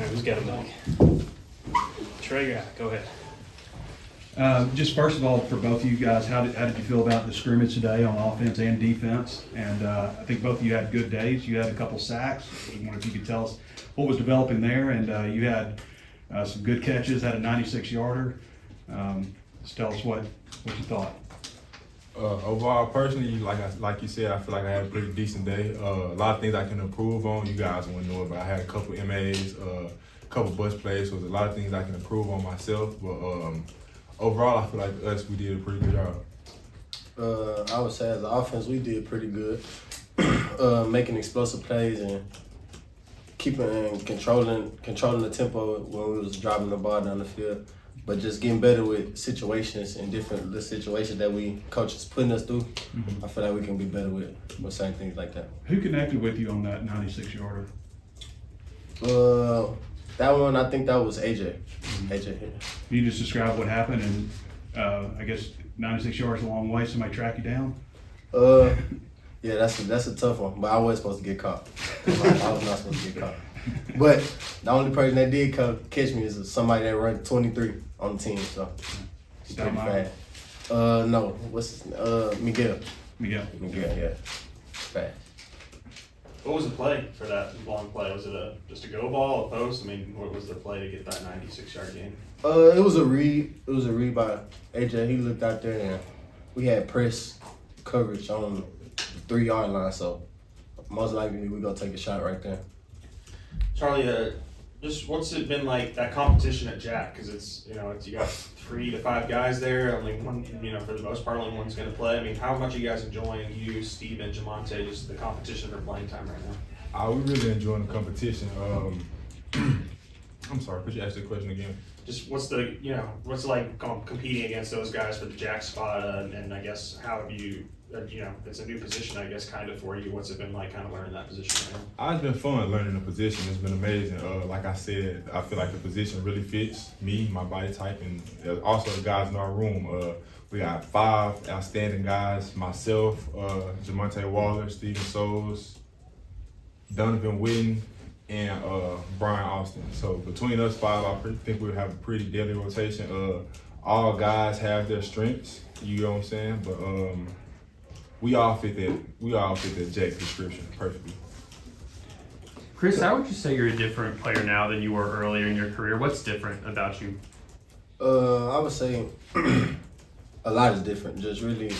right, who's got a mic? Trey, go ahead. Just first of all, for both of you guys, how did you feel about the scrimmage today on offense and defense? And I think both of you had good days. You had a couple sacks. I wonder if you could tell us what was developing there. And you had some good catches, had a 96-yarder. Just tell us what you thought. Overall, personally, like you said, I feel like I had a pretty decent day. A lot of things I can improve on. You guys wouldn't know it, but I had a couple MAs, a couple bust plays. So there's a lot of things I can improve on myself. But overall, I feel like us, we did a pretty good job. I would say as an offense, we did pretty good. Making explosive plays and keeping and controlling the tempo when we was driving the ball down the field. But just getting better with situations and different situations that coaches putting us through. I feel like we can be better with certain things like that. Who connected with you on that 96-yarder? That one, I think that was AJ. AJ. Can you just describe what happened? And I guess 96 yards a long way. Somebody track you down? Yeah, that's a tough one. But I wasn't supposed to get caught. I was not supposed to get caught. But the only person that did catch me is somebody that ran 23 on the team. So he's pretty fast. No, what's his Miguel. Miguel, yeah. Fast. What was the play for that long play? Was it just a go ball, a post? I mean, what was the play to get that 96-yard gain? It was a read. It was a read by AJ. He looked out there and we had press coverage on the 3-yard line. So most likely we're gonna take a shot right there. Charlie, just what's it been like, that competition at Jack? Because it's you got 3 to 5 guys there. Only one, for the most part, only one's going to play. I mean, how much are you guys enjoying, you, Steve, and Jamonte, just the competition for playing time right now? We really enjoying the competition. I'm sorry, could you ask the question again? Just what's it like competing against those guys for the Jack spot, and I guess how have you, it's a new position, I guess, kind of for you. What's it been like kind of learning that position right now? It's been fun learning the position. It's been amazing. Like I said, I feel like the position really fits me, my body type, and also the guys in our room. We got 5 outstanding guys, myself, Jamonte Waller, Steven Souls, Donovan Witten, and Brian Austin. So between us 5, I think we'll have a pretty deadly rotation. All guys have their strengths, you know what I'm saying? But we all fit that Jack description perfectly. Chris, how would you say you're a different player now than you were earlier in your career? What's different about you? I would say a lot is different. Just really,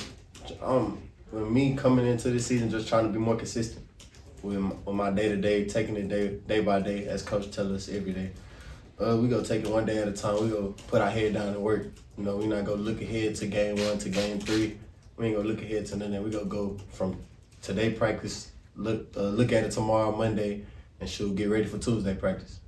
with me coming into this season, just trying to be more consistent with my day-to-day, taking it day by day, as Coach tells us every day. We go take it one day at a time. We go put our head down and work. We're not gonna look ahead to game 1 to game 3. We ain't gonna look ahead to nothing. We gonna go from today practice, look at it tomorrow, Monday, and she'll get ready for Tuesday practice.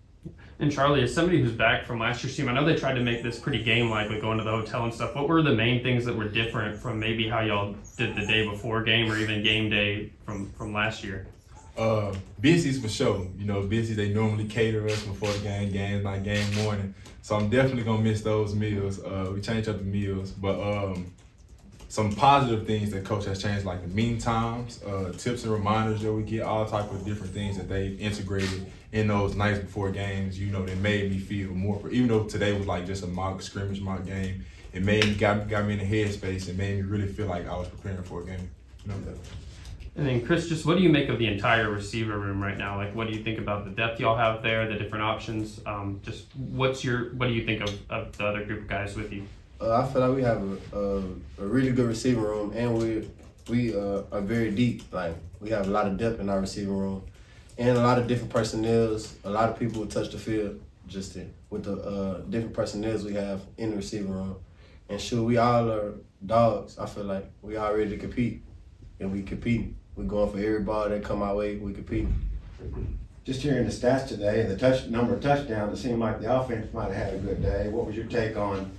And Charlie, as somebody who's back from last year's team, I know they tried to make this pretty game-like with going to the hotel and stuff. What were the main things that were different from maybe how y'all did the day before game or even game day from last year? Busy's for sure. Busy, they normally cater us before the games like game morning. So I'm definitely gonna miss those meals. We changed up the meals, but some positive things that Coach has changed, like the meeting times, tips and reminders that we get, all type of different things that they've integrated in those nights before games. That made me feel more. Even though today was like just a scrimmage mock game, it got me in the headspace and made me really feel like I was preparing for a game. And then Chris, just what do you make of the entire receiver room right now? Like, what do you think about the depth y'all have there, the different options? Just what do you think of the other group of guys with you? I feel like we have a really good receiving room, and we are very deep. Like, we have a lot of depth in our receiving room, and a lot of different personnels. A lot of people who touch the field with the different personnels we have in the receiving room. And sure, we all are dogs. I feel like we all ready to compete, and we compete. We're going for every ball that come our way. We compete. Just hearing the stats today, the number of touchdowns, it seemed like the offense might have had a good day. What was your take on?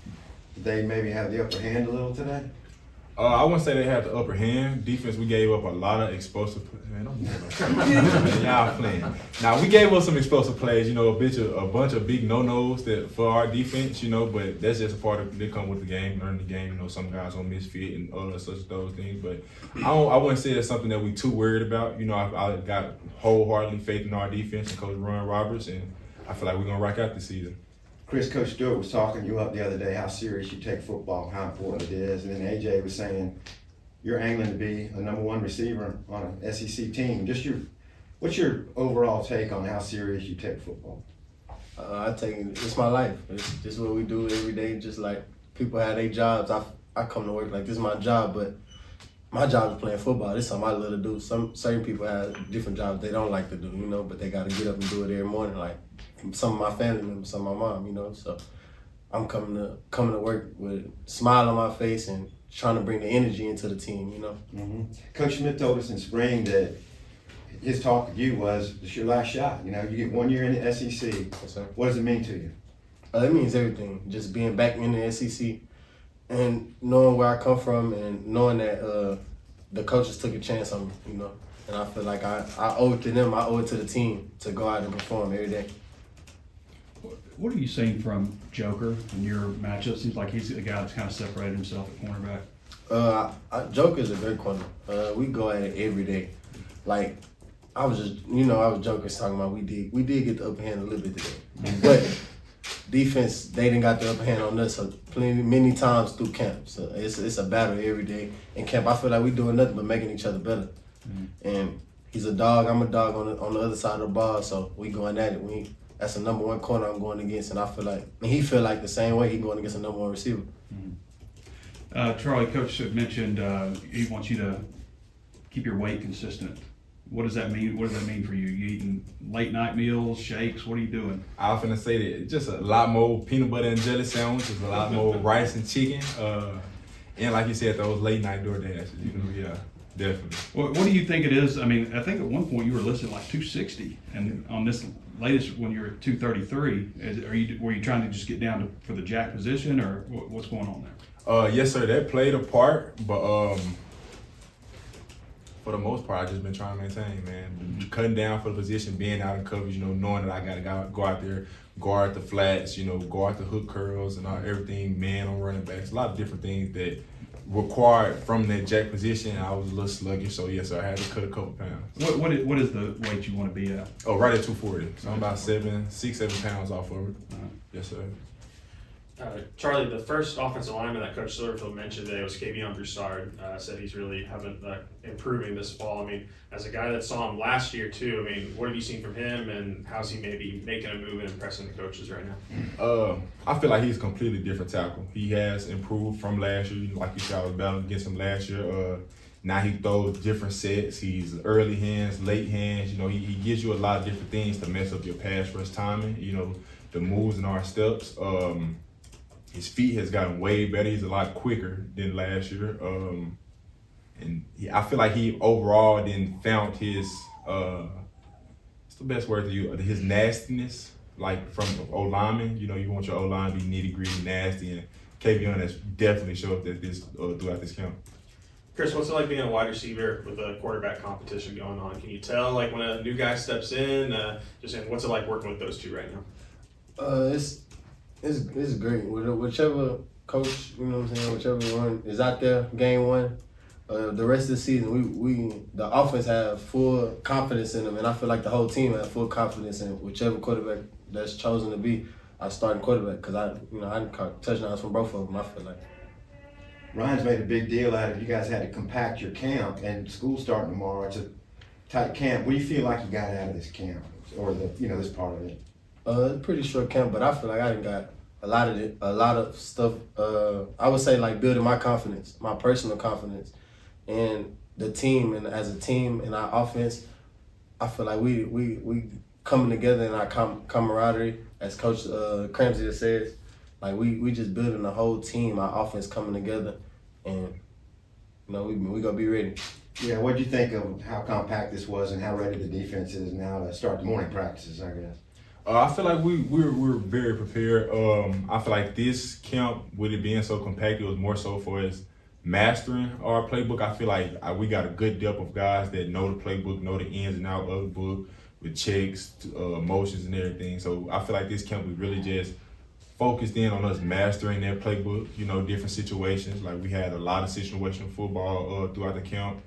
Did they maybe have the upper hand a little today? I wouldn't say they had the upper hand. Defense, we gave up a lot of explosive plays. Man, don't do y'all playing. Now, we gave up some explosive plays, a bunch of big no-nos for our defense, but that's just a part of they come with the game, learn the game. Some guys don't misfit and such those things. But I wouldn't say it's something that we too worried about. I got wholeheartedly faith in our defense and Coach Ron Roberts, and I feel like we're gonna rock out this season. Chris, Coach Stewart was talking to you up the other day, how serious you take football, how important it is. And then AJ was saying you're angling to be a number one receiver on an SEC team. What's your overall take on how serious you take football? I take it, it's my life. It's just what we do every day. Just like people have their jobs, I come to work like this is my job, but my job is playing football. This is something I love to do. Certain people have different jobs they don't like to do, but they got to get up and do it every morning. Like some of my family members, some of my mom, So I'm coming to work with a smile on my face and trying to bring the energy into the team, Mm-hmm. Coach Smith told us in spring that his talk with you was it's your last shot. You get 1 year in the SEC. Yes, sir. What does it mean to you? It means everything. Just being back in the SEC and knowing where I come from and knowing that the coaches took a chance on me, And I feel like I owe it to them. I owe it to the team to go out and perform every day. What are you seeing from Joker in your matchup? Seems like he's a guy that's kind of separated himself at cornerback. Joker's a great corner. We go at it every day. Like I was just, I was joking talking about we did get the upper hand a little bit today, but defense they didn't got the upper hand on us many times through camp. So it's a battle every day. In camp, I feel like we doing nothing but making each other better. Mm-hmm. And he's a dog. I'm a dog on the other side of the ball. So we going at it. That's the number one corner I'm going against, and I feel like he feel like the same way he going against a number one receiver. Mm-hmm. Charlie, Coach mentioned he wants you to keep your weight consistent. What does that mean? What does that mean for you? You eating late night meals, shakes? What are you doing? I was finna say that just a lot more peanut butter and jelly sandwiches, a lot more rice and chicken, and like you said, those late night DoorDashes. Yeah, definitely. What do you think it is? I mean, I think at one point you were listed like 260, and on this latest when you're at 233, were you trying to just get down for the jack position, or what's going on there? Yes, sir. That played a part, but for the most part, I just been trying to maintain, man. Cutting down for the position, being out in coverage, knowing that I gotta go out there, guard the flats, guard the hook curls and everything, man on running backs. A lot of different things that required from that jack position. I was a little sluggish, so yes, sir, I had to cut a couple pounds. What is the weight you want to be at? Oh, right at 240. So I'm about 7 pounds off of it. Yes, sir. Charlie, the first offensive lineman that Coach Silverfield mentioned today was Kavion Broussard. Said he's really improving this fall. I mean, as a guy that saw him last year too, I mean, what have you seen from him, and how's he maybe making a move and impressing the coaches right now? I feel like he's a completely different tackle. He has improved from last year. Like you said, I was battling against him last year. Now he throws different sets. He's early hands, late hands. He gives you a lot of different things to mess up your pass rush timing. The moves and our steps. His feet has gotten way better. He's a lot quicker than last year. I feel like he overall then found his, what's the best word to use, his nastiness, like from O-lineman. You want your O-line to be nitty-gritty, nasty, and Kavion has definitely showed that throughout this camp. Chris, what's it like being a wide receiver with a quarterback competition going on? Can you tell when a new guy steps in? What's it like working with those two right now? It's great. Whichever coach, whichever one is out there, game one, the rest of the season, the offense have full confidence in them, and I feel like the whole team has full confidence in whichever quarterback that's chosen to be our starting quarterback. Because I caught touchdowns from both of them. I feel like. Ryan's made a big deal out of you guys had to compact your camp, and school starting tomorrow. It's a tight camp. What do you feel like you got out of this camp, or this part of it? Pretty short camp, but I feel like I done got a lot of stuff. I would say like building my confidence, my personal confidence, and the team, and as a team in our offense, I feel like we coming together in our camaraderie, as Coach Cramsey says. Like we just building the whole team, our offense coming together, and we gonna be ready. Yeah, what'd you think of how compact this was and how ready the defense is now to start the morning practices, I guess? I feel like we're very prepared. I feel like this camp, with it being so compact, it was more so for us mastering our playbook. I feel like we got a good depth of guys that know the playbook, know the ins and outs of the book, with checks, motions, and everything. So I feel like this camp was really just focused in on us mastering their playbook. Different situations. Like we had a lot of situational football throughout the camp.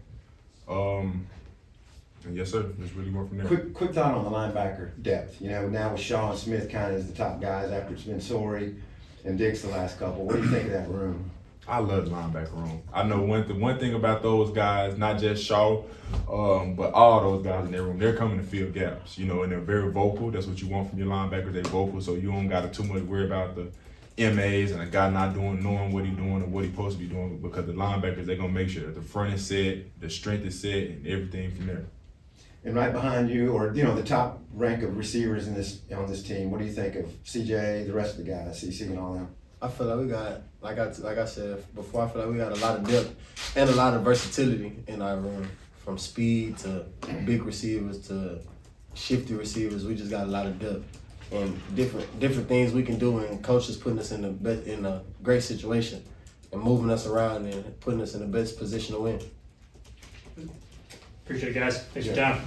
And yes, sir. Just really going from there. Quick thought on the linebacker depth. You know, now with Shaw and Smith kind of as the top guys after it's been Sorey and Dix the last couple. What do you think of that room? I love the linebacker room. I know one thing about those guys, not just Shaw, but all those guys in their room, they're coming to fill gaps, you know, and they're very vocal. That's what you want from your linebackers. They're vocal, so you don't got to too much worry about the MAs and a guy not knowing what he's doing or what he's supposed to be doing, because the linebackers, they're going to make sure that the front is set, the strength is set, and everything from there. And right behind you, or you know, the top rank of receivers on this team, what do you think of CJ, the rest of the guys, CC and all them? I feel like we got, like I said before, I feel like we got a lot of depth and a lot of versatility in our room. From speed to big receivers to shifty receivers, we just got a lot of depth and different things we can do. And coaches putting us in a great situation and moving us around and putting us in the best position to win. Appreciate it, guys. Thanks for your time.